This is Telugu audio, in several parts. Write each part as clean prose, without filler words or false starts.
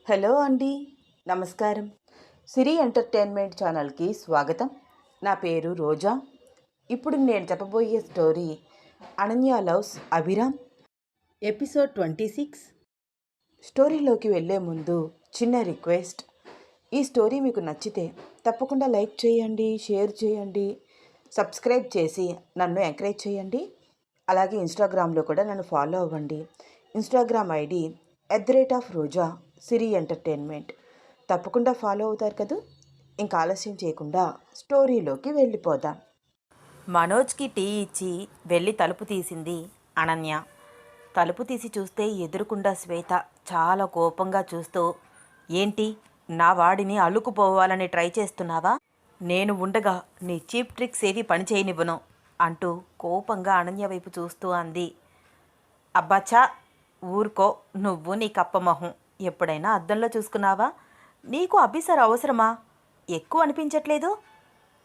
హలో అండి. నమస్కారం. సిరి ఎంటర్టైన్మెంట్ ఛానల్కి స్వాగతం. నా పేరు రోజా. ఇప్పుడు నేను చెప్పబోయే story Ananya loves Abhiram, episode 26. స్టోరీలోకి వెళ్ళే ముందు చిన్న రిక్వెస్ట్. ఈ స్టోరీ మీకు నచ్చితే తప్పకుండా లైక్ చేయండి, షేర్ చేయండి, సబ్స్క్రైబ్ చేసి నన్ను ఎంకరేజ్ చేయండి. అలాగే ఇన్స్టాగ్రామ్లో కూడా నన్ను ఫాలో అవ్వండి. ఇన్స్టాగ్రామ్ ఐడి @రోజా సిరి ఎంటర్టైన్మెంట్. తప్పకుండా ఫాలో అవుతారు కదా. ఇంకా ఆలస్యం చేయకుండా స్టోరీలోకి వెళ్ళిపోదాం. మనోజ్కి టీ ఇచ్చి వెళ్ళి తలుపు తీసింది అనన్య. తలుపు తీసి చూస్తే ఎదురుకుండా శ్వేత చాలా కోపంగా చూస్తూ, ఏంటి నా వాడిని అల్లుకుపోవాలని ట్రై చేస్తున్నావా? నేను ఉండగా నీ చీప్ ట్రిక్స్ ఏవి పనిచేయనివ్వను అంటూ కోపంగా అనన్య వైపు చూస్తూ అంది. అబ్బాచా, ఊరుకో, నువ్వు నీ కప్పమొహం. ఎప్పుడైనా అద్దంలో చూసుకున్నావా? నీకు అభిసర్ అవసరమా? ఎక్కువ అనిపించట్లేదు?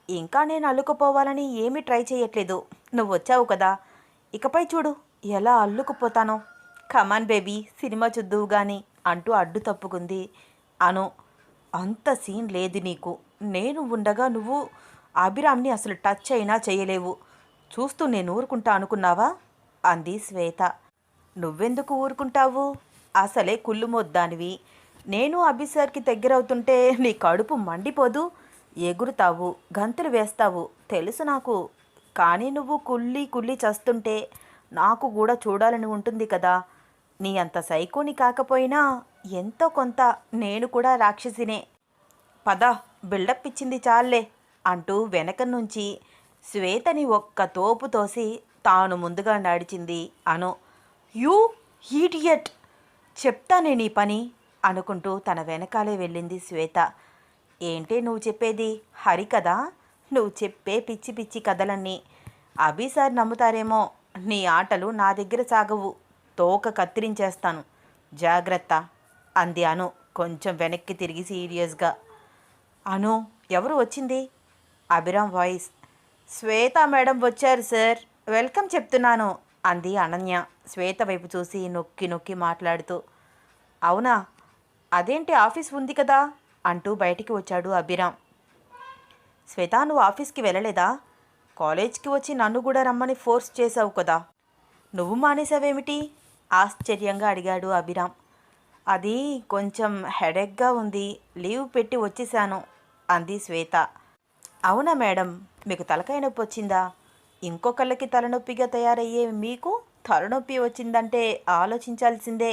ఇంకా నేను అల్లుకుపోవాలని ఏమీ ట్రై చేయట్లేదు. నువ్వు వచ్చావు కదా, ఇకపై చూడు ఎలా అల్లుకుపోతానో. కమాన్ బేబీ, సినిమా చూద్దువు గాని అంటూ అడ్డు తప్పుకుంది అను. అంత సీన్ లేదు నీకు. నేను ఉండగా నువ్వు అభిరామ్ని అసలు టచ్ అయినా చేయలేవు. చూస్తూ నేను ఊరుకుంటా అనుకున్నావా అంది శ్వేత. నువ్వెందుకు ఊరుకుంటావు? అసలే కుళ్ళు మొద్దానివి. నేను అభిసర్కి దగ్గరవుతుంటే నీ కడుపు మండిపోదు? ఎగురుతావు, గంతులు వేస్తావు, తెలుసు నాకు. కానీ నువ్వు కుళ్ళి కుళ్ళి చస్తుంటే నాకు కూడా చూడాలని ఉంటుంది కదా. నీ అంత సైకోని కాకపోయినా ఎంతో కొంత నేను కూడా రాక్షసినే. పద, బిల్డప్ ఇచ్చింది చాలే అంటూ వెనక నుంచి శ్వేతని ఒక్క తోపు తోసి తాను ముందుగా నడిచింది అను. యూ ఈడియట్, చెప్తానే నీ పని అనుకుంటూ తన వెనకాలే వెళ్ళింది శ్వేత. ఏంటి నువ్వు చెప్పేది? హరి కదా? నువ్వు చెప్పే పిచ్చి పిచ్చి కథలన్నీ అభిసార్ నమ్ముతారేమో. నీ ఆటలు నా దగ్గర సాగవు. తోక కత్తిరించేస్తాను, జాగ్రత్త అంది అను కొంచెం వెనక్కి తిరిగి సీరియస్గా. అను, ఎవరు వచ్చింది? అభిరామ్ వాయిస్. శ్వేత మేడం వచ్చారు సార్, వెల్కమ్ చెప్తున్నాను అంది అనన్య శ్వేత వైపు చూసి నొక్కి నొక్కి మాట్లాడుతూ. అవునా, అదేంటి ఆఫీస్ ఉంది కదా అంటూ బయటికి వచ్చాడు అభిరామ్. శ్వేత, నువ్వు ఆఫీస్కి వెళ్ళలేదా? కాలేజ్కి వచ్చి నన్ను కూడా రమ్మని ఫోర్స్ చేసావు కదా, నువ్వు మానేసావేమిటి ఆశ్చర్యంగా అడిగాడు అభిరామ్. అది కొంచెం హెడేక్గా ఉంది, లీవ్ పెట్టి వచ్చేసాను అంది శ్వేత. అవునా మేడం, మీకు తలకాయ నొప్పి వచ్చిందా? ఇంకొకళ్ళకి తలనొప్పిగా తయారయ్యే మీకు తలనొప్పి వచ్చిందంటే ఆలోచించాల్సిందే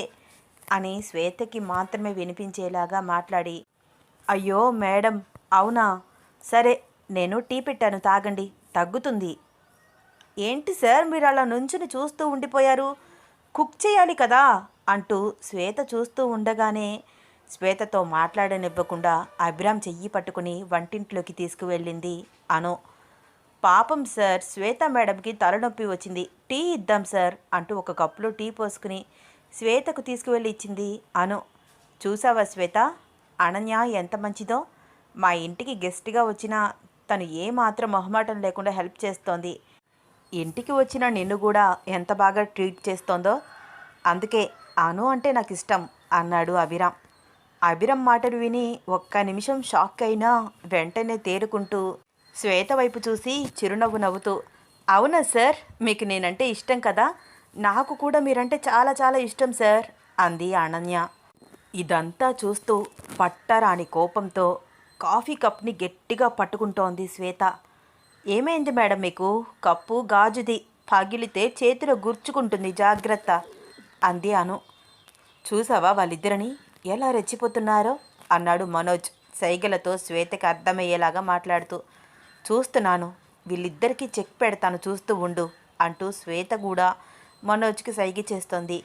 అని శ్వేతకి మాత్రమే వినిపించేలాగా మాట్లాడి, అయ్యో మేడం, అవునా, సరే నేను టీ పెట్టాను, తాగండి, తగ్గుతుంది. ఏంటి సార్ మీరు అలా నుంచుని చూస్తూ ఉండిపోయారు? కుక్ చేయాలి కదా అంటూ శ్వేత చూస్తూ ఉండగానే శ్వేతతో మాట్లాడనివ్వకుండా అభిరామ్ చెయ్యి పట్టుకుని వంటింట్లోకి తీసుకువెళ్ళింది అను. పాపం సార్, శ్వేత మేడంకి తలనొప్పి వచ్చింది, టీ ఇద్దాం సార్ అంటూ ఒక కప్పులో టీ పోసుకుని శ్వేతకు తీసుకువెళ్ళి ఇచ్చింది అను. చూసావా శ్వేత, అనన్య ఎంత మంచిదో. మా ఇంటికి గెస్ట్గా వచ్చినా తను ఏమాత్రం మొహమాటం లేకుండా హెల్ప్ చేస్తోంది. ఇంటికి వచ్చిన నిన్ను కూడా ఎంత బాగా ట్రీట్ చేస్తోందో. అందుకే అను అంటే నాకు ఇష్టం అన్నాడు అభిరామ్. అభిరామ్ మాటలు విని ఒక్క నిమిషం షాక్ అయినా వెంటనే తేరుకుంటూ శ్వేత వైపు చూసి చిరునవ్వు నవ్వుతూ, అవునా సార్, మీకు నేనంటే ఇష్టం కదా, నాకు కూడా మీరంటే చాలా చాలా ఇష్టం సార్ అంది అనన్య. ఇదంతా చూస్తూ పట్టరాని కోపంతో కాఫీ కప్ని గట్టిగా పట్టుకుంటోంది శ్వేత. ఏమైంది మేడం మీకు? కప్పు గాజుది, పగిలితే చేతిలో గుర్చుకుంటుంది, జాగ్రత్త అంది అను. చూసావా వాళ్ళిద్దరిని ఎలా రెచ్చిపోతున్నారో అన్నాడు మనోజ్ సైగలతో శ్వేతకి అర్థమయ్యేలాగా మాట్లాడుతూ. చూస్తున్నాను, వీళ్ళిద్దరికీ చెక్ పెడతాను, చూస్తూ ఉండు అంటూ శ్వేత కూడా మనోజ్కి సైగ చేస్తోంది.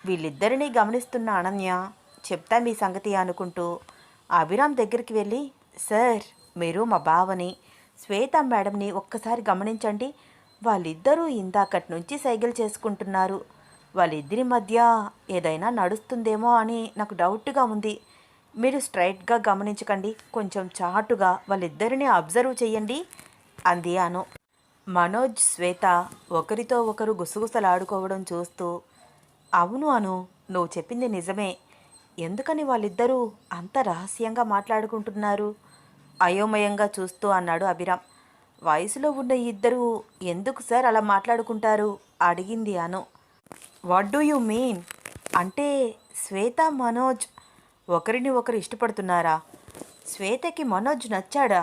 వీళ్ళిద్దరినీ గమనిస్తున్న అనన్య చెప్తా మీ సంగతి అనుకుంటూ అభిరామ్ దగ్గరికి వెళ్ళి, సార్ మీరు మా బావని శ్వేత మేడంని ఒక్కసారి గమనించండి, వాళ్ళిద్దరూ ఇందాకటి నుంచి సైగలు చేసుకుంటున్నారు. వాళ్ళిద్దరి మధ్య ఏదైనా నడుస్తుందేమో అని నాకు డౌట్గా ఉంది. మీరు స్ట్రైట్గా గమనించకండి, కొంచెం చాటుగా వాళ్ళిద్దరిని అబ్జర్వ్ చెయ్యండి అంది అను. మనోజ్ శ్వేత ఒకరితో ఒకరు గుసగుసలాడుకోవడం చూస్తూ, అవును అను, నువ్వు చెప్పింది నిజమే. ఎందుకని వాళ్ళిద్దరూ అంత రహస్యంగా మాట్లాడుకుంటున్నారు? అయోమయంగా చూస్తూ అన్నాడు అభిరామ్. వయసులో ఉన్న ఇద్దరు ఎందుకు సార్ అలా మాట్లాడుకుంటారు? అడిగింది Anu. What do you mean? అంటే శ్వేత మనోజ్ ఒకరిని ఒకరు ఇష్టపడుతున్నారా? శ్వేతకి మనోజ్ నచ్చాడా?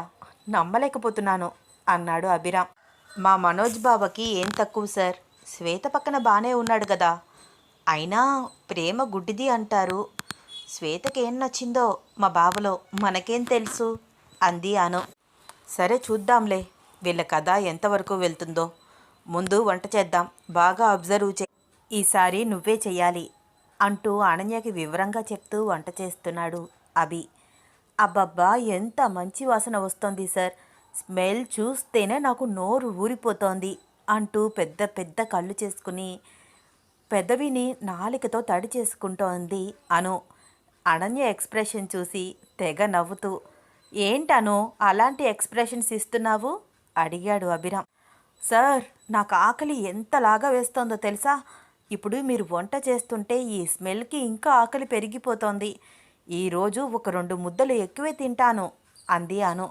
నమ్మలేకపోతున్నాను అన్నాడు అభిరామ్. మా మనోజ్ బావకి ఏం తక్కువ సార్, శ్వేత పక్కన బాగానే ఉన్నాడు కదా. అయినా ప్రేమ గుడ్డిది అంటారు. శ్వేతకి ఏం నచ్చిందో మా బావలో మనకేం తెలుసు అంది అను. సరే చూద్దాంలే వీళ్ళ కథ ఎంతవరకు వెళ్తుందో. ముందు వంట చేద్దాం, బాగా అబ్జర్వ్ చే. ఈసారి నువ్వే చెయ్యాలి అంటూ అనన్యకి వివరంగా చెప్తూ వంట చేస్తున్నాడు అభి. అబ్బబ్బా ఎంత మంచి వాసన వస్తోంది సార్, స్మెల్ చూస్తేనే నాకు నోరు ఊరిపోతోంది అంటూ పెద్ద పెద్ద కళ్ళు చేసుకుని పెదవిని నాలికతో తడి చేసుకుంటోంది అను. అనన్య ఎక్స్ప్రెషన్ చూసి తెగ నవ్వుతూ, ఏంటను అలాంటి ఎక్స్ప్రెషన్స్ ఇస్తున్నావు అడిగాడు అభిరామ్. సార్ నాకు ఆకలి ఎంతలాగా వేస్తోందో తెలుసా? ఇప్పుడు మీరు వంట చేస్తుంటే ఈ స్మెల్కి ఇంకా ఆకలి పెరిగిపోతోంది. ఈరోజు ఒక 2 ముద్దలు ఎక్కువే తింటాను అంది అను.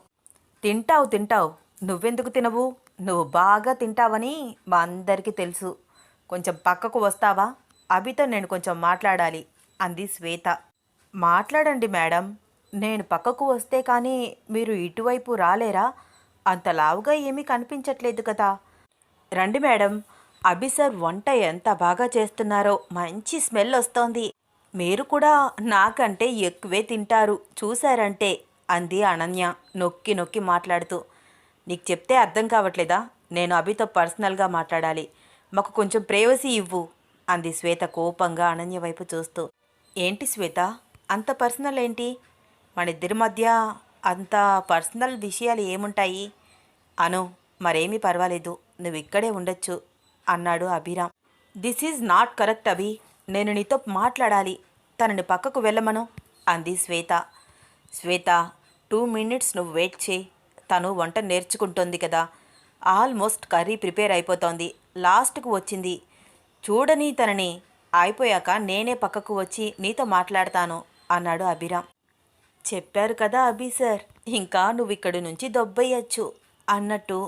తింటావు తింటావు, నువ్వెందుకు తినవు? నువ్వు బాగా తింటావని మా అందరికీ తెలుసు. కొంచెం పక్కకు వస్తావా? అభితో నేను కొంచెం మాట్లాడాలి అంది శ్వేత. మాట్లాడండి మేడం, నేను పక్కకు వస్తే కానీ మీరు ఇటువైపు రాలేరా? అంత లావుగా ఏమీ కనిపించట్లేదు కదా. రండి మేడం, అభి సార్ వంట ఎంత బాగా చేస్తున్నారో, మంచి స్మెల్ వస్తోంది. మీరు కూడా నాకంటే ఎక్కువే తింటారు చూశారంటే అంది అనన్య నొక్కి నొక్కి మాట్లాడుతూ. నీకు చెప్తే అర్థం కావట్లేదా? నేను అభితో పర్సనల్గా మాట్లాడాలి, మాకు కొంచెం ప్రైవసీ ఇవ్వు అంది శ్వేత కోపంగా అనన్య వైపు చూస్తూ. ఏంటి శ్వేత, అంత పర్సనల్ ఏంటి? మన ఇద్దరి మధ్య అంత పర్సనల్ విషయాలు ఏముంటాయి? అను, మరేమీ పర్వాలేదు, నువ్వు ఇక్కడే ఉండొచ్చు అన్నాడు Abhiram. This is not correct Abhi, నేను నీతో మాట్లాడాలి, తనని పక్కకు వెళ్ళమను అంది శ్వేత. శ్వేత 2 మినిట్స్ నువ్వు వెయిట్ చేయి, తను వంట నేర్చుకుంటోంది కదా. ఆల్మోస్ట్ కర్రీ ప్రిపేర్ అయిపోతోంది, లాస్ట్కు వచ్చింది. చూడని తనని, అయిపోయాక నేనే పక్కకు వచ్చి నీతో మాట్లాడతాను అన్నాడు అభిరామ్. చెప్పారు కదా అభి సార్, ఇంకా నువ్వు ఇక్కడి నుంచి దొబ్బేయచ్చు అన్నట్టు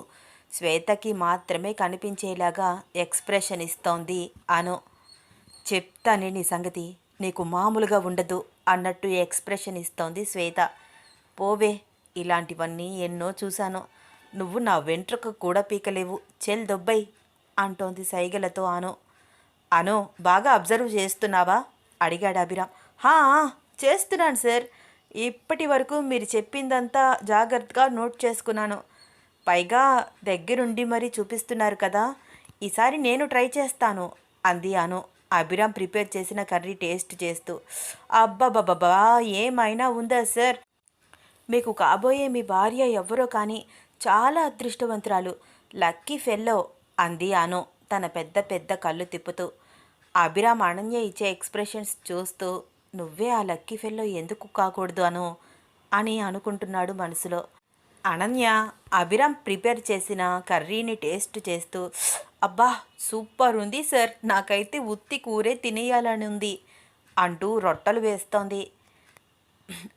శ్వేతకి మాత్రమే కనిపించేలాగా ఎక్స్ప్రెషన్ ఇస్తోంది అను. చెప్తానే నీ సంగతి, నీకు మామూలుగా ఉండదు అన్నట్టు ఎక్స్ప్రెషన్ ఇస్తోంది శ్వేత. పోవే, ఇలాంటివన్నీ ఎన్నో చూశాను, నువ్వు నా వెంట్రుక కూడా పీకలేవు, చెల్ దొబ్బై అంటోంది సైగలతో అను. అను, బాగా అబ్జర్వ్ చేస్తున్నావా అడిగాడు అభిరామ్. హా, చేస్తున్నాను సార్, ఇప్పటి వరకు మీరు చెప్పిందంతా జాగ్రత్తగా నోట్ చేసుకున్నాను. పైగా దగ్గరుండి మరీ చూపిస్తున్నారు కదా, ఈసారి నేను ట్రై చేస్తాను అంది అను అభిరామ్ ప్రిపేర్ చేసిన కర్రీ టేస్ట్ చేస్తూ. అబ్బబ్బబ్బా, ఏమైనా ఉందా సార్, మీకు కాబోయే మీ భార్య ఎవ్వరో కానీ చాలా అదృష్టవంతురాలు, లక్కీ ఫెల్లో అంది అను తన పెద్ద పెద్ద కళ్ళు తిప్పుతూ. అభిరామ్ అనన్య ఇచ్చే ఎక్స్ప్రెషన్స్ చూస్తూ, నువ్వే ఆ లక్కీ ఫెల్లో ఎందుకు కాకూడదు అను అని అనుకుంటున్నాడు మనసులో. అనన్య అభిరామ్ ప్రిపేర్ చేసిన కర్రీని టేస్ట్ చేస్తూ, అబ్బా సూపర్ ఉంది సార్, నాకైతే ఉత్తి కూరే తినేయాలని ఉంది అంటూ రొట్టెలు వేస్తోంది.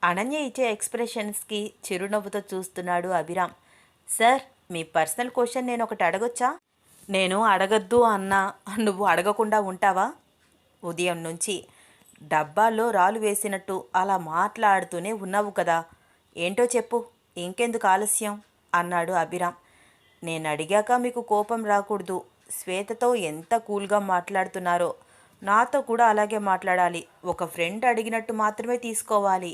అనన్య ఇచ్చే ఎక్స్ప్రెషన్స్కి చిరునవ్వుతో చూస్తున్నాడు అభిరామ్. సార్, మీ పర్సనల్ క్వశ్చన్ నేను ఒకటి అడగొచ్చా? నేను అడగద్దు అన్నా నువ్వు అడగకుండా ఉంటావా? ఉదయం నుంచి డబ్బాల్లో రాళ్ళు వేసినట్టు అలా మాట్లాడుతూనే ఉన్నావు కదా, ఏంటో చెప్పు, ఇంకెందుకు ఆలస్యం అన్నాడు అభిరామ్. నేను అడిగాక మీకు కోపం రాకూడదు, శ్వేతతో ఎంత కూల్గా మాట్లాడుతున్నారో నాతో కూడా అలాగే మాట్లాడాలి, ఒక ఫ్రెండ్ అడిగినట్టు మాత్రమే తీసుకోవాలి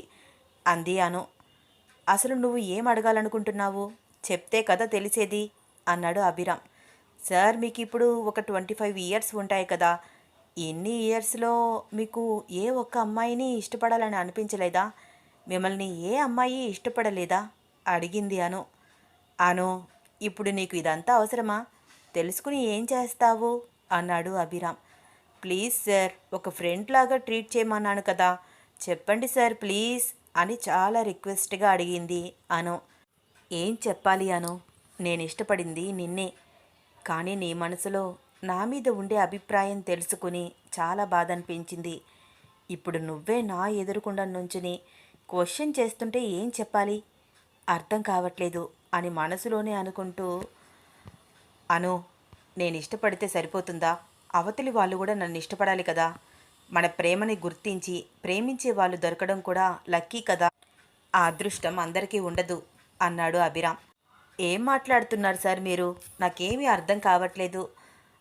అంది అను. అసలు నువ్వు ఏం అడగాలనుకుంటున్నావు, చెప్తే కదా తెలిసేది అన్నాడు అభిరామ్. సార్, మీకు ఇప్పుడు ఒక 25 ఇయర్స్ ఉంటాయి కదా, ఇన్ని ఇయర్స్లో మీకు ఏ ఒక్క అమ్మాయిని ఇష్టపడాలని అనిపించలేదా? మిమ్మల్ని ఏ అమ్మాయి ఇష్టపడలేదా అడిగింది అను. అను, ఇప్పుడు నీకు ఇదంతా అవసరమా? తెలుసుకుని ఏం చేస్తావు అన్నాడు అభిరామ్. ప్లీజ్ సార్, ఒక ఫ్రెండ్ లాగా ట్రీట్ చేయమన్నాను కదా, చెప్పండి సార్ ప్లీజ్ అని చాలా రిక్వెస్ట్గా అడిగింది అను. ఏం చెప్పాలి అను, నేను ఇష్టపడింది నిన్నే, కానీ నీ మనసులో నా మీద ఉండే అభిప్రాయం తెలుసుకుని చాలా బాధ అనిపించింది. ఇప్పుడు నువ్వే నా ఎదురుకుండా నుంచుని క్వశ్చన్ చేస్తుంటే ఏం చెప్పాలి అర్థం కావట్లేదు అని మనసులోనే అనుకుంటూ, అను, నేను ఇష్టపడితే సరిపోతుందా? అవతలి వాళ్ళు కూడా నన్ను ఇష్టపడాలి కదా. మన ప్రేమని గుర్తించి ప్రేమించే వాళ్ళు దొరకడం కూడా లక్కీ కదా. ఆ అదృష్టం అందరికీ ఉండదు అన్నాడు అభిరామ్. ఏం మాట్లాడుతున్నారు సార్ మీరు? నాకేమీ అర్థం కావట్లేదు.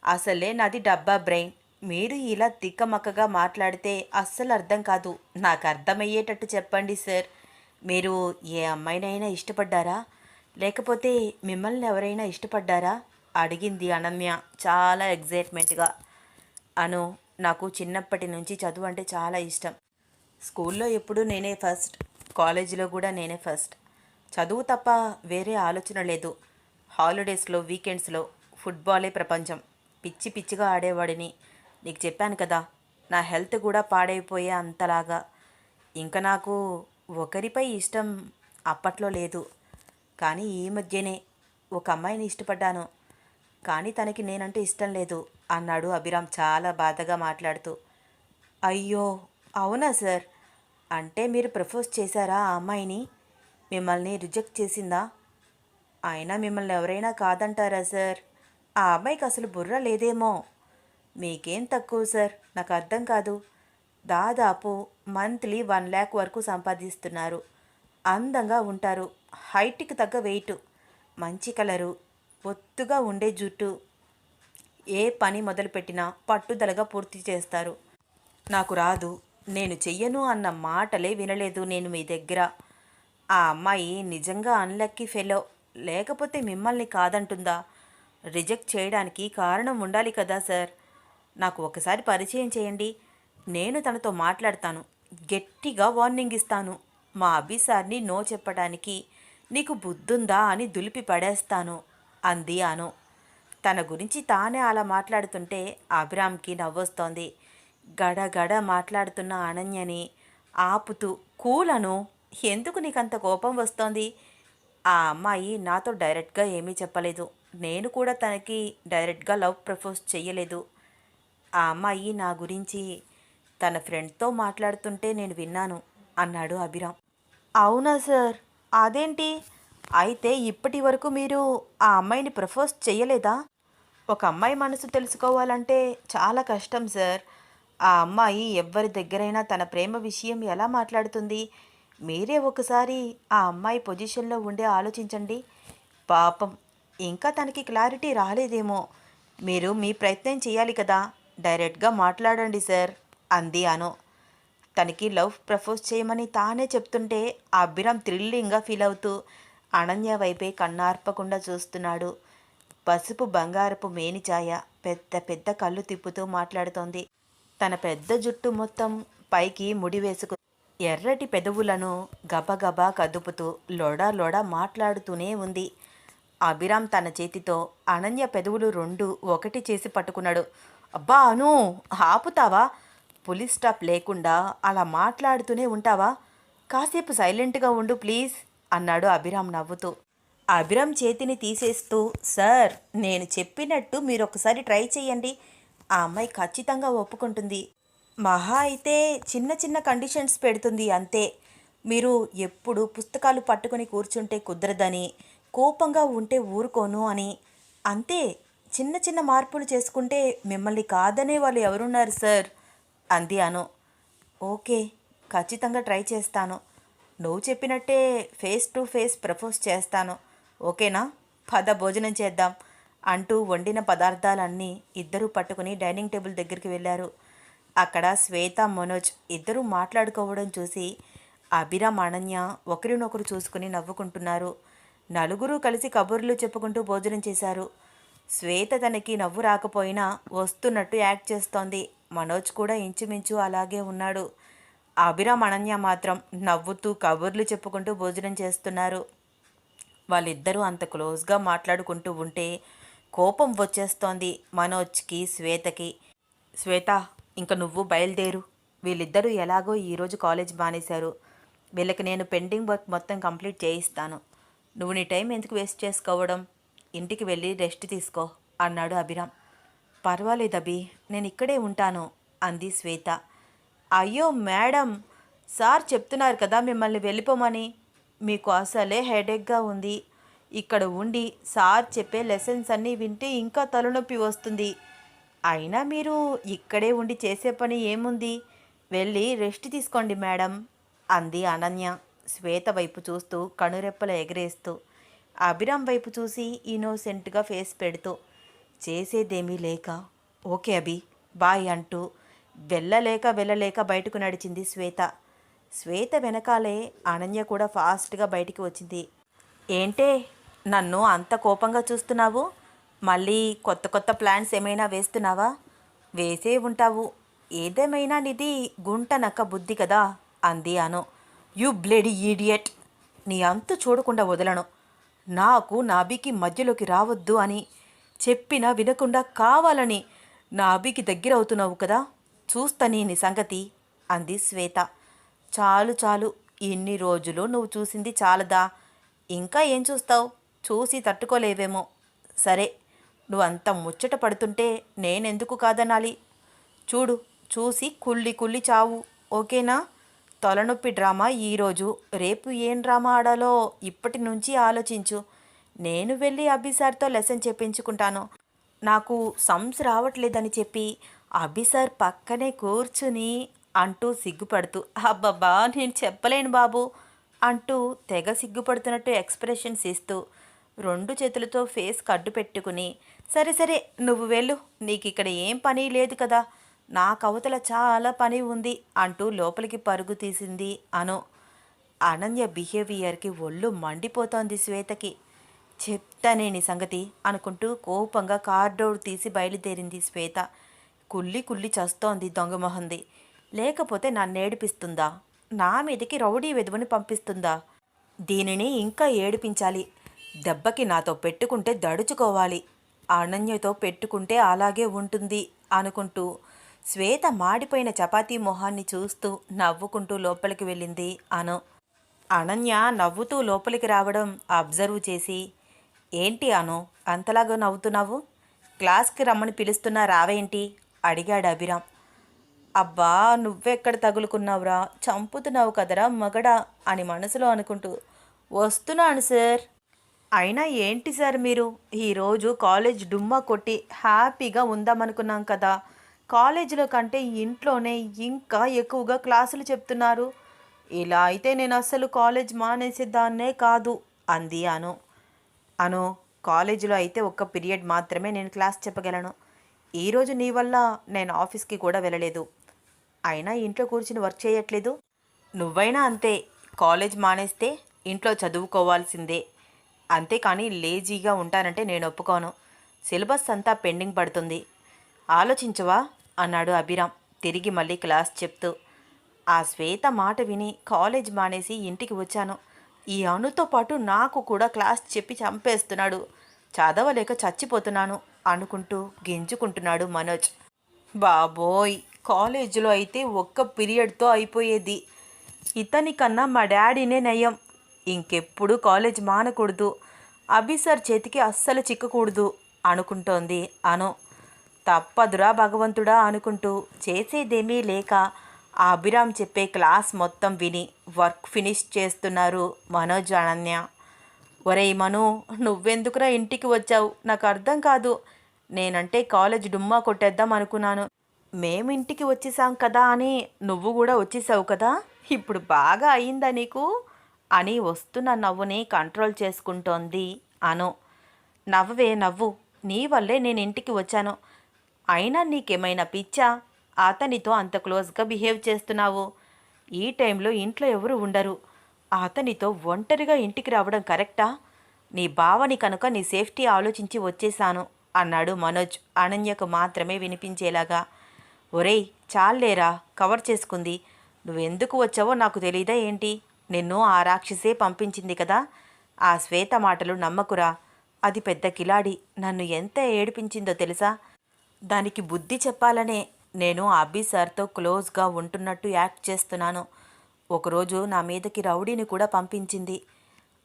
అసలే నాది డబ్బా బ్రెయిన్. మీరు ఇలా తిక్కమక్కగా మాట్లాడితే అస్సలు అర్థం కాదు. నాకు అర్థమయ్యేటట్టు చెప్పండి సార్. మీరు ఏ అమ్మాయినైనా ఇష్టపడ్డారా? లేకపోతే మిమ్మల్ని ఎవరైనా ఇష్టపడ్డారా? అడిగింది అనన్య చాలా ఎగ్జైట్మెంట్గా. అను, నాకు చిన్నప్పటి నుంచి చదువు అంటే చాలా ఇష్టం. స్కూల్లో ఎప్పుడూ నేనే ఫస్ట్, కాలేజీలో కూడా నేనే ఫస్ట్. చదువు తప్ప వేరే ఆలోచన లేదు. హాలిడేస్లో, వీకెండ్స్లో ఫుట్బాలే ప్రపంచం. పిచ్చి పిచ్చిగా ఆడేవాడిని. నీకు చెప్పాను కదా, నా హెల్త్ కూడా పాడైపోయే అంతలాగా. ఇంకా నాకు ఒకరిపై ఇష్టం అప్పట్లో లేదు. కానీ ఈ మధ్యనే ఒక అమ్మాయిని ఇష్టపడ్డాను. కానీ తనకి నేనంటే ఇష్టం లేదు అన్నాడు అభిరామ్ చాలా బాధగా మాట్లాడుతూ. అయ్యో, అవునా సార్? అంటే మీరు ప్రపోజ్ చేశారా ఆ అమ్మాయిని? మిమ్మల్ని రిజెక్ట్ చేసిందా? అయినా మిమ్మల్ని ఎవరైనా కాదంటారా సార్? ఆ అమ్మాయికి అసలు బుర్ర లేదేమో. మీకేం తక్కువ సార్? నాకు అర్థం కాదు. దాదాపు మంత్లీ 1 lakh వరకు సంపాదిస్తున్నారు. అందంగా ఉంటారు. హైట్కి తగ్గ వెయిట్, మంచి కలరు, ఒత్తుగా ఉండే జుట్టు. ఏ పని మొదలుపెట్టినా పట్టుదలగా పూర్తి చేస్తారు. నాకు రాదు, నేను చెయ్యను అన్న మాటలే వినలేదు నేను మీ దగ్గర. ఆ అమ్మాయి నిజంగా అన్లక్కీ ఫెలో. లేకపోతే మిమ్మల్ని కాదంటుందా? రిజెక్ట్ చేయడానికి కారణం ఉండాలి కదా సార్. నాకు ఒకసారి పరిచయం చేయండి. నేను తనతో మాట్లాడతాను. గట్టిగా వార్నింగ్ ఇస్తాను. మా అభి సార్ని నో చెప్పడానికి నీకు బుద్ధుందా అని దులిపి పడేస్తాను అంది అను. తన గురించి తానే అలా మాట్లాడుతుంటే అభిరామ్కి నవ్వొస్తోంది. గడగడ మాట్లాడుతున్న అనన్యని ఆపుతూ, కూలను, ఎందుకు నీకంత కోపం వస్తోంది? ఆ అమ్మాయి నాతో డైరెక్ట్గా ఏమీ చెప్పలేదు. నేను కూడా తనకి డైరెక్ట్గా లవ్ ప్రపోజ్ చెయ్యలేదు. ఆ అమ్మాయి నా గురించి తన ఫ్రెండ్తో మాట్లాడుతుంటే నేను విన్నాను అన్నాడు అభిరామ్. అవునా సార్? అదేంటి? అయితే ఇప్పటి వరకు మీరు ఆ అమ్మాయిని ప్రపోజ్ చెయ్యలేదా? ఒక అమ్మాయి మనసు తెలుసుకోవాలంటే చాలా కష్టం సార్. ఆ అమ్మాయి ఎవ్వరి దగ్గరైనా తన ప్రేమ విషయం ఎలా మాట్లాడుతుంది? మీరే ఒకసారి ఆ అమ్మాయి పొజిషన్లో ఉండే ఆలోచించండి. పాపం, ఇంకా తనకి క్లారిటీ రాలేదేమో. మీరు మీ ప్రయత్నం చేయాలి కదా. డైరెక్ట్గా మాట్లాడండి సార్ అంది అను. తనకి లవ్ ప్రపోజ్ చేయమని తానే చెప్తుంటే అభిరామ్ థ్రిల్లింగ్గా ఫీల్ అవుతూ అనన్య వైపే కన్నార్పకుండా చూస్తున్నాడు. పసుపు బంగారపు మేనిఛాయ పెద్ద పెద్ద కళ్ళు తిప్పుతూ మాట్లాడుతోంది. తన పెద్ద జుట్టు మొత్తం పైకి ముడి వేసుకు ఎర్రటి పెదవులను గబగబా కదుపుతూ లొడ లొడ మాట్లాడుతూనే ఉంది. అభిరామ్ తన చేతితో అనన్య పెదవులు రెండు ఒకటి చేసి పట్టుకున్నాడు. అబ్బా అను, ఆపుతావా? పులిస్ స్టాప్ లేకుండా అలా మాట్లాడుతూనే ఉంటావా? కాసేపు సైలెంట్గా ఉండు ప్లీజ్ అన్నాడు అభిరామ్ నవ్వుతూ. అభిరామ్ చేతిని తీసేస్తూ, సార్, నేను చెప్పినట్టు మీరు ఒకసారి ట్రై చేయండి. ఆ అమ్మాయి ఖచ్చితంగా ఒప్పుకుంటుంది. మహా అయితే చిన్న చిన్న కండిషన్స్ పెడుతుంది అంతే. మీరు ఎప్పుడు పుస్తకాలు పట్టుకొని కూర్చుంటే కుదరదని, కోపంగా ఉంటే ఊరుకోను అని, అంతే. చిన్న చిన్న మార్పులు చేసుకుంటే మిమ్మల్ని కాదనే వాళ్ళు ఎవరున్నారు సార్ అంది అను. ఓకే, ఖచ్చితంగా ట్రై చేస్తాను. నువ్వు చెప్పినట్టే ఫేస్ టు ఫేస్ ప్రపోజ్ చేస్తాను. ఓకేనా? పద భోజనం చేద్దాం అంటూ వండిన పదార్థాలన్నీ ఇద్దరూ పట్టుకుని డైనింగ్ టేబుల్ దగ్గరికి వెళ్ళారు. అక్కడ శ్వేత, మనోజ్ ఇద్దరూ మాట్లాడుకోవడం చూసి అభిరామ్, అనన్య ఒకరినొకరు చూసుకుని నవ్వుకుంటున్నారు. నలుగురు కలిసి కబుర్లు చెప్పుకుంటూ భోజనం చేశారు. శ్వేత తనకి నవ్వు రాకపోయినా వస్తున్నట్టు యాక్ట్ చేస్తోంది. మనోజ్ కూడా ఇంచుమించు అలాగే ఉన్నాడు. అభిరామ్, అనన్య మాత్రం నవ్వుతూ కబుర్లు చెప్పుకుంటూ భోజనం చేస్తున్నారు. వాళ్ళిద్దరూ అంత క్లోజ్గా మాట్లాడుకుంటూ ఉంటే కోపం వచ్చేస్తోంది మనోజ్కి, శ్వేతకి. శ్వేత, ఇంక నువ్వు బయలుదేరు. వీళ్ళిద్దరూ ఎలాగో ఈరోజు కాలేజ్ మానేశారు. వీళ్ళకి నేను పెండింగ్ వర్క్ మొత్తం కంప్లీట్ చేయిస్తాను. నువ్వు నీ టైం ఎందుకు వేస్ట్ చేసుకోవడం? ఇంటికి వెళ్ళి రెస్ట్ తీసుకో అన్నాడు అభిరామ్. పర్వాలేదు అభి, నేను ఇక్కడే ఉంటాను అంది శ్వేత. అయ్యో మేడం, సార్ చెప్తున్నారు కదా మిమ్మల్ని వెళ్ళిపోమని. మీకు అసలే హెడేక్గా ఉంది. ఇక్కడ ఉండి సార్ చెప్పే లెసన్స్ అన్నీ వింటే ఇంకా తలనొప్పి వస్తుంది. అయినా మీరు ఇక్కడే ఉండి చేసే పని ఏముంది? వెళ్ళి రెస్ట్ తీసుకోండి మేడం అంది అనన్య శ్వేత వైపు చూస్తూ కనురెప్పలు ఎగరేస్తూ. అభిరామ్ వైపు చూసి ఇన్నోసెంట్గా ఫేస్ పెడుతూ చేసేదేమీ లేక ఓకే అభి బాయ్ అంటూ వెళ్ళలేక బయటకు నడిచింది శ్వేత. శ్వేత వెనకాలే అనన్య కూడా ఫాస్ట్గా బయటికి వచ్చింది. ఏంటే నన్ను అంత కోపంగా చూస్తున్నావు? మళ్ళీ కొత్త కొత్త ప్లాన్స్ ఏమైనా వేస్తున్నావా? వేసే ఉంటావు. ఏదేమైనా నీది గుంట నక్క బుద్ధి కదా అంది అను. యు బ్లడీ ఈడియట్, నీ అంతు చూడకుండా వదలను. నాకు నా అభికి మధ్యలోకి రావద్దు అని చెప్పినా వినకుండా కావాలని నా అభికి దగ్గర అవుతున్నావు కదా, చూస్తా నీ సంగతి అంది శ్వేత. చాలు చాలు, ఇన్ని రోజులు నువ్వు చూసింది చాలదా? ఇంకా ఏం చూస్తావు? చూసి తట్టుకోలేవేమో. సరే, నువ్వంత ముచ్చట పడుతుంటే నేనెందుకు కాదనాలి? చూడు, చూసి కుళ్ళి కుళ్ళి చావు, ఓకేనా? తలనొప్పి డ్రామా ఈరోజు, రేపు ఏం డ్రామా ఆడాలో ఇప్పటి నుంచి ఆలోచించు. నేను వెళ్ళి అభిసార్తో లెసన్ చెప్పించుకుంటాను. నాకు సమ్స్ రావట్లేదని చెప్పి అభిసార్ పక్కనే కూర్చుని అంటూ సిగ్గుపడుతూ అబ్బబ్బా నేను చెప్పలేను బాబు అంటూ తెగ సిగ్గుపడుతున్నట్టు ఎక్స్ప్రెషన్స్ ఇస్తూ 2 చేతులతో ఫేస్ కడ్డు పెట్టుకుని సరే సరే నువ్వు వెళ్ళు, నీకు ఇక్కడ ఏం పని లేదు కదా, నాకు అవతల చాలా పని ఉంది అంటూ లోపలికి పరుగు తీసింది అను. అనన్య బిహేవియర్కి ఒళ్ళు మండిపోతోంది శ్వేతకి. చెప్తానేని సంగతి అనుకుంటూ కోపంగా కార్ డోర్ తీసి బయలుదేరింది శ్వేత. కుళ్ళి కుళ్ళి చస్తోంది దొంగమొహంది. లేకపోతే నన్నేడిపిస్తుందా? నా మీదకి రౌడీ వెధవని పంపిస్తుందా? దీనిని ఇంకా ఏడిపించాలి. దెబ్బకి నాతో పెట్టుకుంటే దడుచుకోవాలి, అనన్యతో పెట్టుకుంటే అలాగే ఉంటుంది అనుకుంటూ శ్వేత మాడిపోయిన చపాతీ మొహాన్ని చూస్తూ నవ్వుకుంటూ లోపలికి వెళ్ళింది అను. అనన్య నవ్వుతూ లోపలికి రావడం అబ్జర్వ్ చేసి ఏంటి అను అంతలాగా నవ్వుతున్నావు? క్లాస్కి రమ్మని పిలుస్తున్నా రావేంటి అడిగాడు అభిరామ్. అబ్బా నువ్వెక్కడ తగులుకున్నావురా, చంపుతున్నావు కదరా మగడా అని మనసులో అనుకుంటూ వస్తున్నాను సార్. అయినా ఏంటి సార్ మీరు, ఈరోజు కాలేజ్ డుమ్మా కొట్టి హ్యాపీగా ఉందామనుకున్నాం కదా, కాలేజీలో కంటే ఇంట్లోనే ఇంకా ఎక్కువగా క్లాసులు చెప్తున్నారు. ఇలా అయితే నేను అస్సలు కాలేజ్ మానేసేదాన్నే కాదు అంది అను. అను, కాలేజీలో అయితే ఒక్క పీరియడ్ మాత్రమే నేను క్లాస్ చెప్పగలను. ఈరోజు నీ వల్ల నేను ఆఫీస్కి కూడా వెళ్ళలేదు. అయినా ఇంట్లో కూర్చుని వర్క్ చేయట్లేదు. నువ్వైనా అంతే, కాలేజ్ మానేస్తే ఇంట్లో చదువుకోవాల్సిందే. అంతేకాని లేజీగా ఉంటానంటే నేను ఒప్పుకోను. సిలబస్ అంతా పెండింగ్ పడుతుంది, ఆలోచించవా అన్నాడు అభిరామ్ తిరిగి మళ్ళీ క్లాస్ చెప్తూ. ఆ శ్వేత మాట విని కాలేజ్ మానేసి ఇంటికి వచ్చాను. ఈ అనుతో పాటు నాకు కూడా క్లాస్ చెప్పి చంపేస్తున్నాడు, చదవలేక చచ్చిపోతున్నాను అనుకుంటూ గింజుకుంటున్నాడు మనోజ్. బాబోయ్, కాలేజీలో అయితే ఒక్క పీరియడ్తో అయిపోయేది. ఇతనికన్నా మా డాడీనే నయం. ఇంకెప్పుడు కాలేజ్ మానకూడదు, అభిసార్ చేతికి అస్సలు చిక్కకూడదు అనుకుంటోంది అను. తప్పదురా భగవంతుడా అనుకుంటూ చేసేదేమీ లేక ఆ అభిరామ్ చెప్పే క్లాస్ మొత్తం విని వర్క్ ఫినిష్ చేస్తున్నారు మనోజ్ అనన్య. ఒరేయ్ మను, నువ్వెందుకురా ఇంటికి వచ్చావు? నాకు అర్థం కాదు. నేనంటే కాలేజ్ డుమ్మా కొట్టేద్దాం అనుకున్నాను. మేమింటికి వచ్చేసాం కదా అని నువ్వు కూడా వచ్చేసావు కదా, ఇప్పుడు బాగా అయిందా నీకు అని వస్తున్న నవ్వుని కంట్రోల్ చేసుకుంటోంది అను. నవ్వే నవ్వు, నీ వల్లే నేను ఇంటికి వచ్చాను. అయినా నీకేమైనా పిచ్చా? అతనితో అంత క్లోజ్గా బిహేవ్ చేస్తున్నావు. ఈ టైంలో ఇంట్లో ఎవరు ఉండరు, అతనితో ఒంటరిగా ఇంటికి రావడం కరెక్టా? నీ బావని కనుక నీ సేఫ్టీ ఆలోచించి వచ్చేశాను అన్నాడు మనోజ్ అనన్యకు మాత్రమే వినిపించేలాగా. ఒరేయ్ చాలేరా, కవర్ చేసుకుంది. నువ్వెందుకు వచ్చావో నాకు తెలీదా ఏంటి? నిన్ను ఆ రాక్షసే పంపించింది కదా. ఆ శ్వేత మాటలు నమ్మకురా, అది పెద్ద కిలాడి, నన్ను ఎంత ఏడిపించిందో తెలుసా? దానికి బుద్ధి చెప్పాలనే నేను అబ్బి సార్తో క్లోజ్గా ఉంటున్నట్టు యాక్ట్ చేస్తున్నాను. ఒకరోజు నా మీదకి రౌడీని కూడా పంపించింది.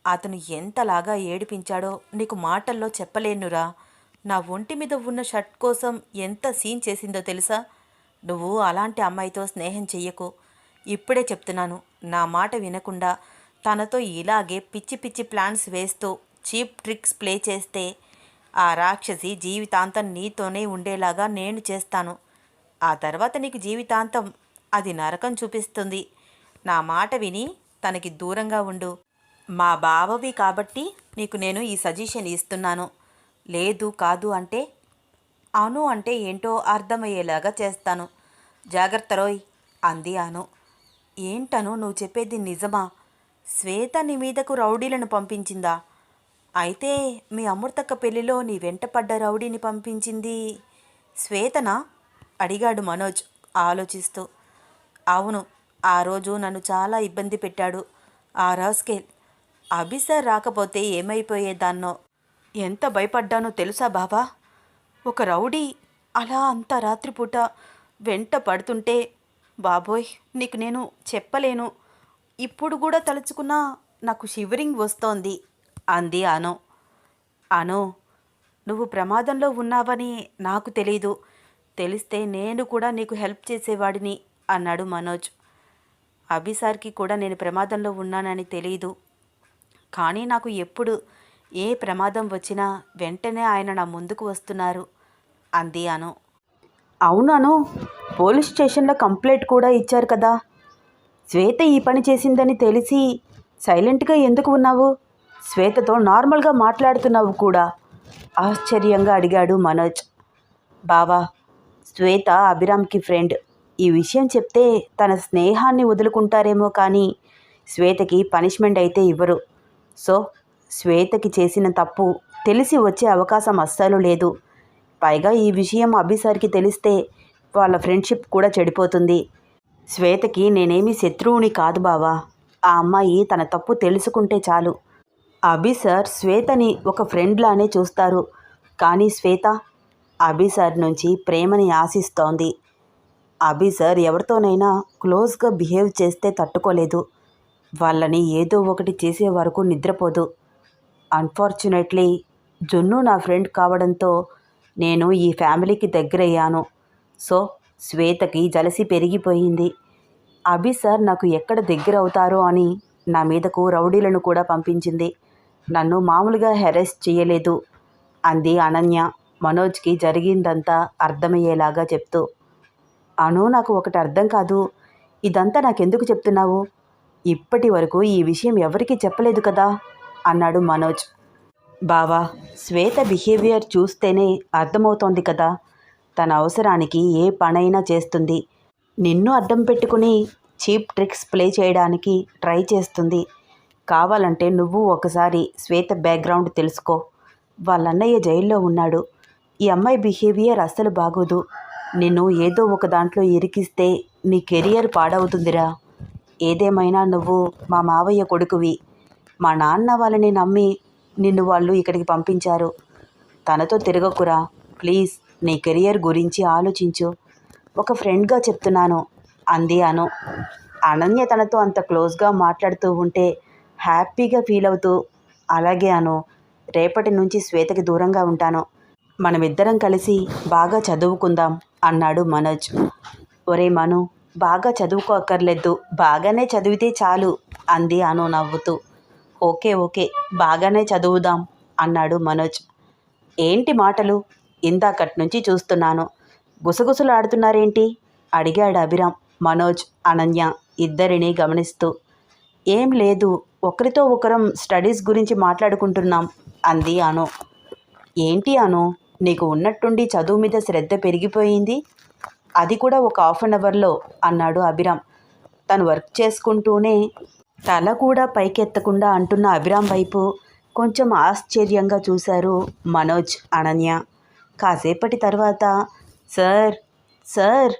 అతను ఎంతలాగా ఏడిపించాడో నీకు మాటల్లో చెప్పలేనురా. నా ఒంటి మీద ఉన్న షర్ట్ కోసం ఎంత సీన్ చేసిందో తెలుసా? నువ్వు అలాంటి అమ్మాయితో స్నేహం చెయ్యకు. ఇప్పుడే చెప్తున్నాను. నా మాట వినకుండా తనతో ఇలాగే పిచ్చి పిచ్చి ప్లాన్స్ వేస్తూ చీప్ ట్రిక్స్ ప్లే చేస్తే ఆ రాక్షసి జీవితాంతం నీతోనే ఉండేలాగా నేను చేస్తాను. ఆ తర్వాత నీకు జీవితాంతం అది నరకం చూపిస్తుంది. నా మాట విని తనకి దూరంగా ఉండు. మా బావవి కాబట్టి నీకు నేను ఈ సజెషన్ ఇస్తున్నాను. లేదు కాదు అంటే అను అంటే ఏంటో అర్థమయ్యేలాగా చేస్తాను. జాగ్రత్త రోయ్ అంది అను. ఏంటను నువ్వు చెప్పేది నిజమా? శ్వేత నీ మీదకు రౌడీలను పంపించిందా? అయితే మీ అమృతక్క పెళ్లిలో నీ వెంట పడ్డ రౌడీని పంపించింది శ్వేతనా? అడిగాడు మనోజ్ ఆలోచిస్తూ. అవును, ఆ రోజు నన్ను చాలా ఇబ్బంది పెట్టాడు ఆ రాస్కెల్. అభిసార్ రాకపోతే ఏమైపోయేదాన్నో. ఎంత భయపడ్డానో తెలుసా బావా? ఒక రౌడీ అలా అంత రాత్రిపూట వెంట పడుతుంటే బాబోయ్ నీకు నేను చెప్పలేను. ఇప్పుడు కూడా తలుచుకున్నా నాకు షివరింగ్ వస్తోంది అంది అను. అను, నువ్వు ప్రమాదంలో ఉన్నావని నాకు తెలీదు. తెలిస్తే నేను కూడా నీకు హెల్ప్ చేసేవాడిని అన్నాడు మనోజ్. అభిసార్కి కూడా నేను ప్రమాదంలో ఉన్నానని తెలీదు. కానీ నాకు ఎప్పుడు ఏ ప్రమాదం వచ్చినా వెంటనే ఆయన నా ముందుకు వస్తున్నారు అంది అను. అవునను, పోలీస్ స్టేషన్లో కంప్లైంట్ కూడా ఇచ్చారు కదా. శ్వేత ఈ పని చేసిందని తెలిసి సైలెంట్గా ఎందుకు ఉన్నావు? శ్వేతతో నార్మల్గా మాట్లాడుతున్నావు కూడా ఆశ్చర్యంగా అడిగాడు మనోజ్. బావా, శ్వేత అభిరామ్కి ఫ్రెండ్. ఈ విషయం చెప్తే తన స్నేహాన్ని వదులుకుంటారేమో కానీ శ్వేతకి పనిష్మెంట్ అయితే ఇవ్వరు. సో శ్వేతకి చేసిన తప్పు తెలిసి వచ్చే అవకాశం అస్సలు లేదు. పైగా ఈ విషయం అభిసార్కి తెలిస్తే వాళ్ళ ఫ్రెండ్షిప్ కూడా చెడిపోతుంది. శ్వేతకి నేనేమీ శత్రువుని కాదు బావా. ఆ అమ్మాయి తన తప్పు తెలుసుకుంటే చాలు. అభిసార్ శ్వేతని ఒక ఫ్రెండ్లానే చూస్తారు. కానీ శ్వేత అభిసార్ నుంచి ప్రేమని ఆశిస్తోంది. అభిసార్ ఎవరితోనైనా క్లోజ్గా బిహేవ్ చేస్తే తట్టుకోలేదు. వాళ్ళని ఏదో ఒకటి చేసే వరకు నిద్రపోదు. అన్ఫార్చునేట్లీ జున్ను నా ఫ్రెండ్ కావడంతో నేను ఈ ఫ్యామిలీకి దగ్గరయ్యాను. సో శ్వేతకి జలసి పెరిగిపోయింది. అభిసార్ నాకు ఎక్కడ దగ్గర అవుతారో అని నా మీదకు రౌడీలను కూడా పంపించింది. నన్ను మామూలుగా హెరాస్ చేయలేదు అంది అనన్య మనోజ్కి జరిగిందంతా అర్థమయ్యేలాగా చెప్తూ. అను, నాకు ఒకటి అర్థం కాదు. ఇదంతా నాకెందుకు చెప్తున్నావు? ఇప్పటి వరకు ఈ విషయం ఎవరికీ చెప్పలేదు కదా అన్నాడు మనోజ్. బావా, శ్వేత బిహేవియర్ చూస్తేనే అర్థమవుతోంది కదా. తన అవసరానికి ఏ పనైనా చేస్తుంది. నిన్ను అడ్డం పెట్టుకుని చీప్ ట్రిక్స్ ప్లే చేయడానికి ట్రై చేస్తుంది. కావాలంటే నువ్వు ఒకసారి శ్వేత బ్యాక్గ్రౌండ్ తెలుసుకో. వాళ్ళన్నయ్య జైల్లో ఉన్నాడు. ఈ అమ్మాయి బిహేవియర్ అస్సలు బాగోదు. నిన్ను ఏదో ఒక దాంట్లో ఇరికిస్తే నీ కెరియర్ పాడవుతుందిరా. ఏదేమైనా నువ్వు మా మావయ్య కొడుకువి. మా నాన్న వాళ్ళని నమ్మి నిన్ను వాళ్ళు ఇక్కడికి పంపించారు. తనతో తిరగకురా ప్లీజ్. నీ కెరియర్ గురించి ఆలోచించు. ఒక ఫ్రెండ్గా చెప్తున్నాను అంది అను. అనన్య తనతో అంత క్లోజ్గా మాట్లాడుతూ ఉంటే హ్యాపీగా ఫీల్ అవుతూ, అలాగే అను, రేపటి నుంచి శ్వేతకి దూరంగా ఉంటాను. మనమిద్దరం కలిసి బాగా చదువుకుందాం అన్నాడు మనోజ్. ఒరే మను, బాగా చదువుకోక్కర్లేదు, బాగానే చదివితే చాలు అంది అను నవ్వుతూ. ఓకే ఓకే, బాగానే చదువుదాం అన్నాడు మనోజ్. ఏంటి మాటలు? ఇందాకటి నుంచి చూస్తున్నాను. గుసగుసలు ఆడుతున్నారేంటి అడిగాడు అభిరామ్ మనోజ్ అనన్య ఇద్దరిని గమనిస్తూ. ఏం లేదు, ఒకరితో ఒకరం స్టడీస్ గురించి మాట్లాడుకుంటున్నాం అంది అను. ఏంటి అను, నీకు ఉన్నట్టుండి చదువు మీద శ్రద్ధ పెరిగిపోయింది. అది కూడా ఒక హాఫ్ అన్ అవర్లో అన్నాడు అభిరామ్. తను వర్క్ చేసుకుంటూనే తల కూడా పైకెత్తకుండా అంటున్న అభిరామ్ వైపు కొంచెం ఆశ్చర్యంగా చూశారు మనోజ్ అనన్య. కాసేపటి తర్వాత సార్ సార్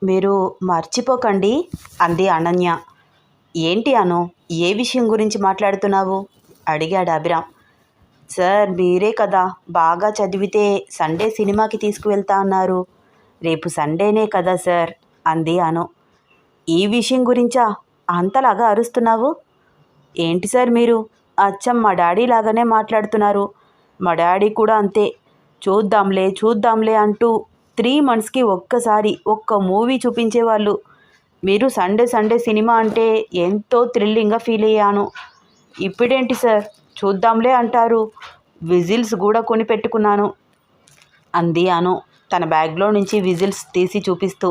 మీరు మర్చిపోకండి అంది అనన్య. ఏంటి అను, ఏ విషయం గురించి మాట్లాడుతున్నావు అడిగాడు అభిరామ్. సార్ మీరే కదా బాగా చదివితే సండే సినిమాకి తీసుకువెళ్తా అన్నారు. రేపు సండేనే కదా సార్ అంది అను. ఈ విషయం గురించా అంతలాగా అరుస్తున్నావు? ఏంటి సార్ మీరు అచ్చం మా డాడీ లాగానే మాట్లాడుతున్నారు. మా డాడీ కూడా అంతే, చూద్దాంలే చూద్దాంలే అంటూ 3 మంత్స్కి ఒక్కసారి ఒక్క మూవీ చూపించేవాళ్ళు. మీరు సండే సండే సినిమా అంటే ఎంతో థ్రిల్లింగ్గా ఫీల్ అయ్యాను. ఇప్పుడేంటి సార్ చూద్దాంలే అంటారు. విజిల్స్ కూడా కొని పెట్టుకున్నాను అంది అను తన బ్యాగ్లో నుంచి విజిల్స్ తీసి చూపిస్తూ.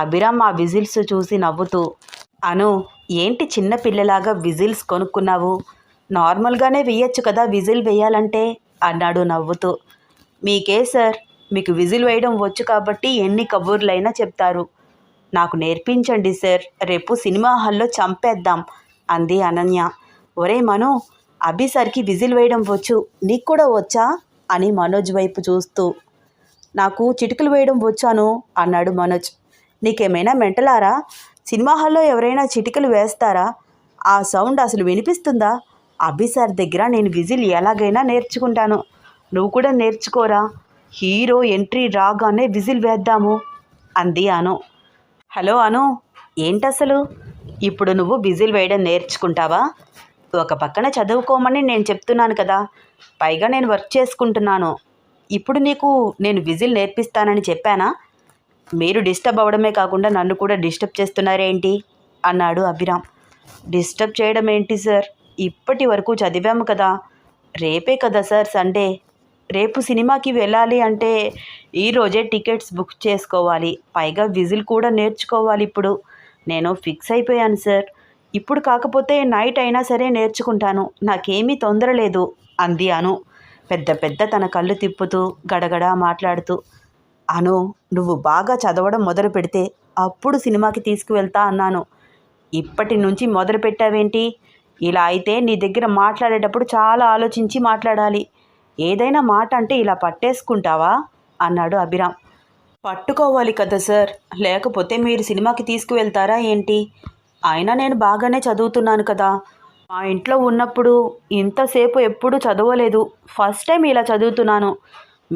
అభిరామ్ ఆ విజిల్స్ చూసి నవ్వుతూ, అను ఏంటి చిన్న పిల్లలాగా విజిల్స్ కొనుక్కున్నావు? నార్మల్గానే వేయచ్చు కదా విజిల్ వేయాలంటే అన్నాడు నవ్వుతూ. మీకే సార్, మీకు విజిల్ వేయడం వచ్చు కాబట్టి ఎన్ని కబుర్లైనా చెప్తారు. నాకు నేర్పించండి సార్, రేపు సినిమా హాల్లో చంపేద్దాం అంది అనన్య. ఒరే మను, అభి సార్కి విజిల్ వేయడం వచ్చు, నీకు కూడా వచ్చా అని మనోజ్ వైపు చూస్తూ. నాకు చిటికలు వేయడం వచ్చాను అన్నాడు మనోజ్. నీకేమైనా మెంటలారా? సినిమా హాల్లో ఎవరైనా చిటికలు వేస్తారా? ఆ సౌండ్ అసలు వినిపిస్తుందా? అభి సార్ దగ్గర నేను విజిల్ ఎలాగైనా నేర్చుకుంటాను, నువ్వు కూడా నేర్చుకోరా. హీరో ఎంట్రీ రాగానే విజిల్ వేద్దాము అంది అను. హలో అను, ఏంటసలు ఇప్పుడు నువ్వు విజిల్ వేయడం నేర్చుకుంటావా? ఒక పక్కన చదువుకోమని నేను చెప్తున్నాను కదా, పైగా నేను వర్క్ చేసుకుంటున్నాను. ఇప్పుడు నీకు నేను విజిల్ నేర్పిస్తానని చెప్పానా? మీరు డిస్టర్బ్ అవ్వడమే కాకుండా నన్ను కూడా డిస్టర్బ్ చేస్తున్నారేంటి అన్నాడు అభిరామ్. డిస్టర్బ్ చేయడం ఏంటి సార్, ఇప్పటి వరకు చదివాము కదా. రేపే కదా సార్ సండే, రేపు సినిమాకి వెళ్ళాలి అంటే ఈరోజే టికెట్స్ బుక్ చేసుకోవాలి, పైగా విజిల్ కూడా నేర్చుకోవాలి. ఇప్పుడు నేను ఫిక్స్ అయిపోయాను సార్, ఇప్పుడు కాకపోతే నైట్ అయినా సరే నేర్చుకుంటాను, నాకేమీ తొందర లేదు అంది అను పెద్ద పెద్ద తన కళ్ళు తిప్పుతూ గడగడా మాట్లాడుతూ. అను, నువ్వు బాగా చదవడం మొదలు పెడితే అప్పుడు సినిమాకి తీసుకువెళ్తా అన్నాను. ఇప్పటి నుంచి మొదలు పెట్టావేంటి? ఇలా అయితే నీ దగ్గర మాట్లాడేటప్పుడు చాలా ఆలోచించి మాట్లాడాలి. ఏదైనా మాట అంటే ఇలా పట్టేసుకుంటావా అన్నాడు అభిరామ్. పట్టుకోవాలి కదా సార్, లేకపోతే మీరు సినిమాకి తీసుకువెళ్తారా ఏంటి? అయినా నేను బాగానే చదువుతున్నాను కదా. మా ఇంట్లో ఉన్నప్పుడు ఇంతసేపు ఎప్పుడూ చదవలేదు, ఫస్ట్ టైం ఇలా చదువుతున్నాను.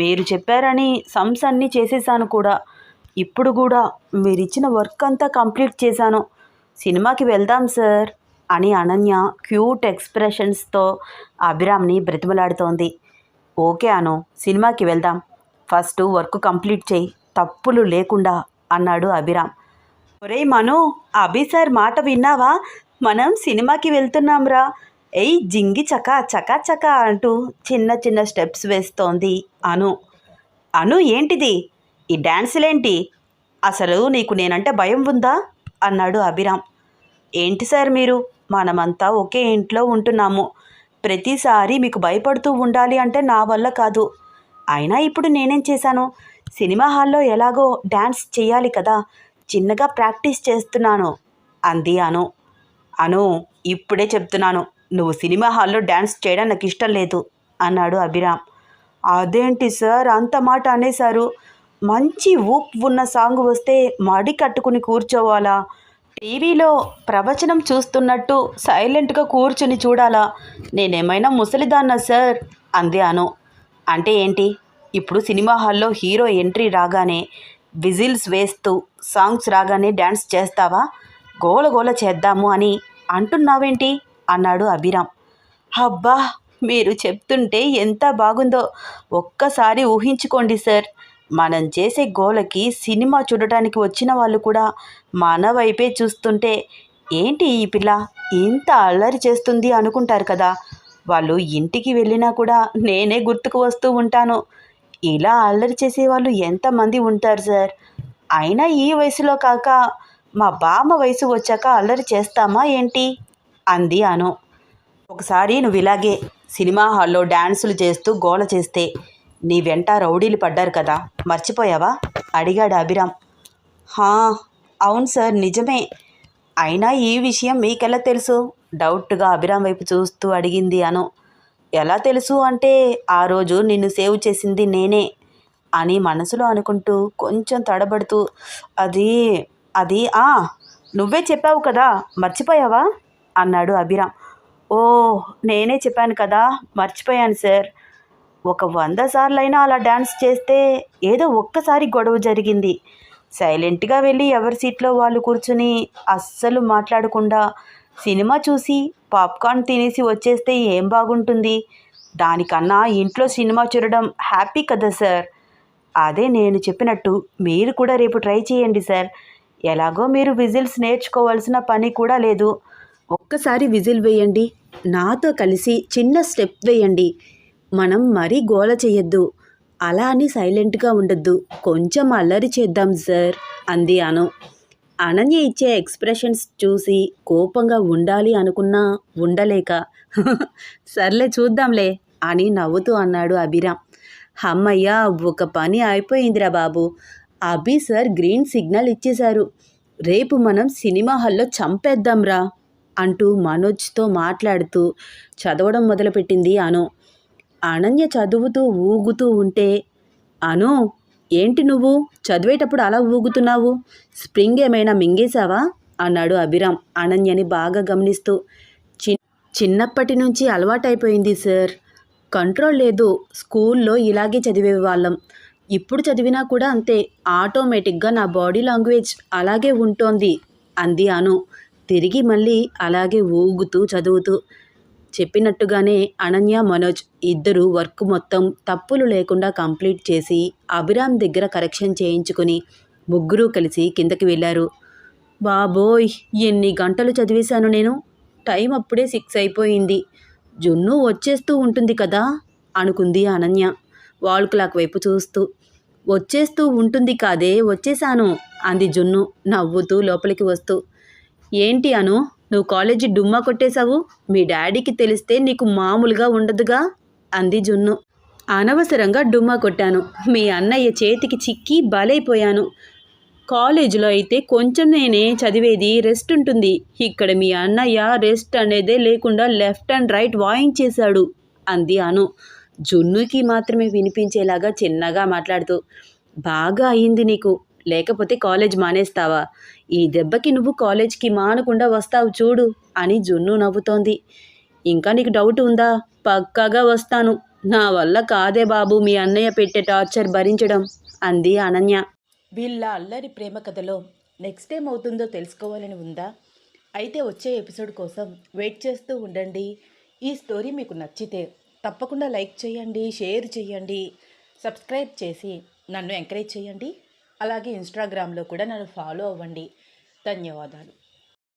మీరు చెప్పారని సమ్స్ అన్నీ చేసేసాను కూడా. ఇప్పుడు కూడా మీరిచ్చిన వర్క్ అంతా కంప్లీట్ చేశాను. సినిమాకి వెళ్దాం సార్ అని అనన్య క్యూట్ ఎక్స్ప్రెషన్స్తో అభిరామ్ని బ్రతిమలాడుతోంది. ఓకే అను, సినిమాకి వెళ్దాం, ఫస్ట్ వర్క్ కంప్లీట్ చేయి, తప్పులు లేకుండా అన్నాడు అభిరామ్. ఒరే మను, అభి సార్ మాట విన్నావా? మనం సినిమాకి వెళ్తున్నాంరా. ఎయ్ జింగి చకా చకా చకా అంటూ చిన్న చిన్న స్టెప్స్ వేస్తోంది అను. అను ఏంటిది, ఈ డ్యాన్సులేంటి? అసలు నీకు నేనంటే భయం ఉందా అన్నాడు అభిరామ్. ఏంటి సార్ మీరు, మనమంతా ఒకే ఇంట్లో ఉంటున్నాము, ప్రతిసారి మీకు భయపడుతూ ఉండాలి అంటే నా వల్ల కాదు. అయినా ఇప్పుడు నేనేం చేశాను? సినిమా హాల్లో ఎలాగో డ్యాన్స్ చేయాలి కదా, చిన్నగా ప్రాక్టీస్ చేస్తున్నాను అంది అను. అను, ఇప్పుడే చెప్తున్నాను, నువ్వు సినిమా హాల్లో డ్యాన్స్ చేయడం నాకు ఇష్టం లేదు అన్నాడు అభిరామ్. అదేంటి సార్ అంత మాట అనేశారు? మంచి ఊప్ ఉన్న సాంగ్ వస్తే మడి కట్టుకుని కూర్చోవాలా? టీవీలో ప్రవచనం చూస్తున్నట్టు సైలెంట్గా కూర్చుని చూడాలా? నేనేమైనా ముసలిదాన్నా సార్ అంది అను. అంటే ఏంటి, ఇప్పుడు సినిమా హాల్లో హీరో ఎంట్రీ రాగానే విజిల్స్ వేస్తూ సాంగ్స్ రాగానే డ్యాన్స్ చేస్తావా? గోల గోల చేద్దాము అని అంటున్నావేంటి అన్నాడు అభిరామ్. అబ్బా, మీరు చెప్తుంటే ఎంత బాగుందో, ఒక్కసారి ఊహించుకోండి సార్. మనం చేసే గోలకి సినిమా చూడటానికి వచ్చిన వాళ్ళు కూడా మన వైపే చూస్తుంటే ఏంటి ఈ పిల్ల ఇంత అల్లరి చేస్తుంది అనుకుంటారు కదా. వాళ్ళు ఇంటికి వెళ్ళినా కూడా నేనే గుర్తుకు వస్తూ ఉంటాను. ఇలా అల్లరి చేసేవాళ్ళు ఎంతమంది ఉంటారు సార్. అయినా ఈ వయసులో కాక మా బామ్మ వయసు వచ్చాక అల్లరి చేస్తామా ఏంటి అంది అను. ఒకసారి నువ్వు ఇలాగే సినిమా హాల్లో డ్యాన్సులు చేస్తూ గోల చేస్తే నీ వెంట రౌడీలు పడ్డారు కదా, మర్చిపోయావా అడిగాడు అభిరామ్. అవును సార్, నిజమే. అయినా ఈ విషయం మీకెలా తెలుసు డౌట్గా అభిరామ్ వైపు చూస్తూ అడిగింది అను. ఎలా తెలుసు అంటే ఆ రోజు నిన్ను సేవ్ చేసింది నేనే అని మనసులో అనుకుంటూ కొంచెం తడబడుతూ అది అది నువ్వే చెప్పావు కదా, మర్చిపోయావా అన్నాడు అభిరామ్. ఓ, నేనే చెప్పాను కదా, మర్చిపోయాను సార్. ఒక 100 సార్లైనా అలా డ్యాన్స్ చేస్తే ఏదో ఒక్కసారి గొడవ జరిగింది. సైలెంట్గా వెళ్ళి ఎవరి సీట్లో వాళ్ళు కూర్చుని అస్సలు మాట్లాడకుండా సినిమా చూసి పాప్కార్న్ తినేసి వచ్చేస్తే ఏం బాగుంటుంది? దానికన్నా ఇంట్లో సినిమా చూడడం హ్యాపీ కదా సార్. అదే నేను చెప్పినట్టు మీరు కూడా రేపు ట్రై చేయండి సార్. ఎలాగో మీరు విజిల్స్ నేర్చుకోవాల్సిన పని కూడా లేదు. ఒక్కసారి విజిల్ వేయండి, నాతో కలిసి చిన్న స్టెప్ వేయండి. మనం మరీ గోల చెయ్యొద్దు, అలా అని సైలెంట్గా ఉండొద్దు, కొంచెం అల్లరి చేద్దాం సార్ అంది అను. అనన్య ఇచ్చే ఎక్స్ప్రెషన్స్ చూసి కోపంగా ఉండాలి అనుకున్నా ఉండలేక సర్లే చూద్దాంలే అని నవ్వుతూ అన్నాడు అభిరామ్. అమ్మయ్యా, ఒక పని అయిపోయిందిరా బాబు. అభి సార్ గ్రీన్ సిగ్నల్ ఇచ్చేశారు. రేపు మనం సినిమా హాల్లో చంపేద్దాంరా అంటూ మనోజ్తో మాట్లాడుతూ చదవడం మొదలుపెట్టింది అను. అనన్య చదువుతూ ఊగుతూ ఉంటే, అను ఏంటి నువ్వు చదివేటప్పుడు అలా ఊగుతున్నావు? స్ప్రింగ్ ఏమైనా మింగేశావా అన్నాడు అభిరామ్ అనన్యని బాగా గమనిస్తూ. చిన్నప్పటి నుంచి అలవాటైపోయింది సార్, కంట్రోల్ లేదు. స్కూల్లో ఇలాగే చదివేవాళ్ళం, ఇప్పుడు చదివినా కూడా అంతే. ఆటోమేటిక్గా నా బాడీ లాంగ్వేజ్ అలాగే ఉంటోంది అంది అను. తిరిగి మళ్ళీ అలాగే ఊగుతూ చదువుతూ. చెప్పినట్టుగానే అనన్య, మనోజ్ ఇద్దరు వర్క్ మొత్తం తప్పులు లేకుండా కంప్లీట్ చేసి అభిరామ్ దగ్గర కరెక్షన్ చేయించుకుని ముగ్గురు కలిసి కిందకి వెళ్ళారు. బాబోయ్, ఎన్ని గంటలు చదివేశాను నేను. టైం అప్పుడే 6 అయిపోయింది. జున్ను వచ్చేస్తూ ఉంటుంది కదా అనుకుంది అనన్య వాల్ క్లాక్ వైపు చూస్తూ. వచ్చేస్తూ ఉంటుంది కాదే, వచ్చేశాను అంది జున్ను నవ్వుతూ లోపలికి వస్తూ. ఏంటి అను, నువ్వు కాలేజీ డుమ్మా కొట్టేశావు? మీ డాడీకి తెలిస్తే నీకు మామూలుగా ఉండదుగా అంది జున్ను. అనవసరంగా డుమ్మా కొట్టాను, మీ అన్నయ్య చేతికి చిక్కి బలైపోయాను. కాలేజీలో అయితే కొంచెం నేనే చదివేది, రెస్ట్ ఉంటుంది. ఇక్కడ మీ అన్నయ్య రెస్ట్ అనేదే లేకుండా లెఫ్ట్ అండ్ రైట్ వాయించేశాడు అంది అను జున్నుకి మాత్రమే వినిపించేలాగా చిన్నగా మాట్లాడుతూ. బాగా అయింది నీకు, లేకపోతే కాలేజ్ మానేస్తావా? ఈ దెబ్బకి నువ్వు కాలేజ్కి మానకుండా వస్తావు చూడు అని జున్ను నవ్వుతోంది. ఇంకా నీకు డౌట్ ఉందా? పక్కాగా వస్తాను. నా వల్ల కాదే బాబు మీ అన్నయ్య పెట్టే టార్చర్ భరించడం అంది అనన్య. వీళ్ళ అల్లరి ప్రేమ కథలో నెక్స్ట్ టైం అవుతుందో తెలుసుకోవాలని ఉందా? అయితే వచ్చే ఎపిసోడ్ కోసం వెయిట్ చేస్తూ ఉండండి. ఈ స్టోరీ మీకు నచ్చితే తప్పకుండా లైక్ చేయండి, షేర్ చేయండి, సబ్స్క్రైబ్ చేసి నన్ను ఎంకరేజ్ చేయండి. అలాగే ఇన్స్టాగ్రామ్లో కూడా నన్ను ఫాలో అవ్వండి. ధన్యవాదాలు.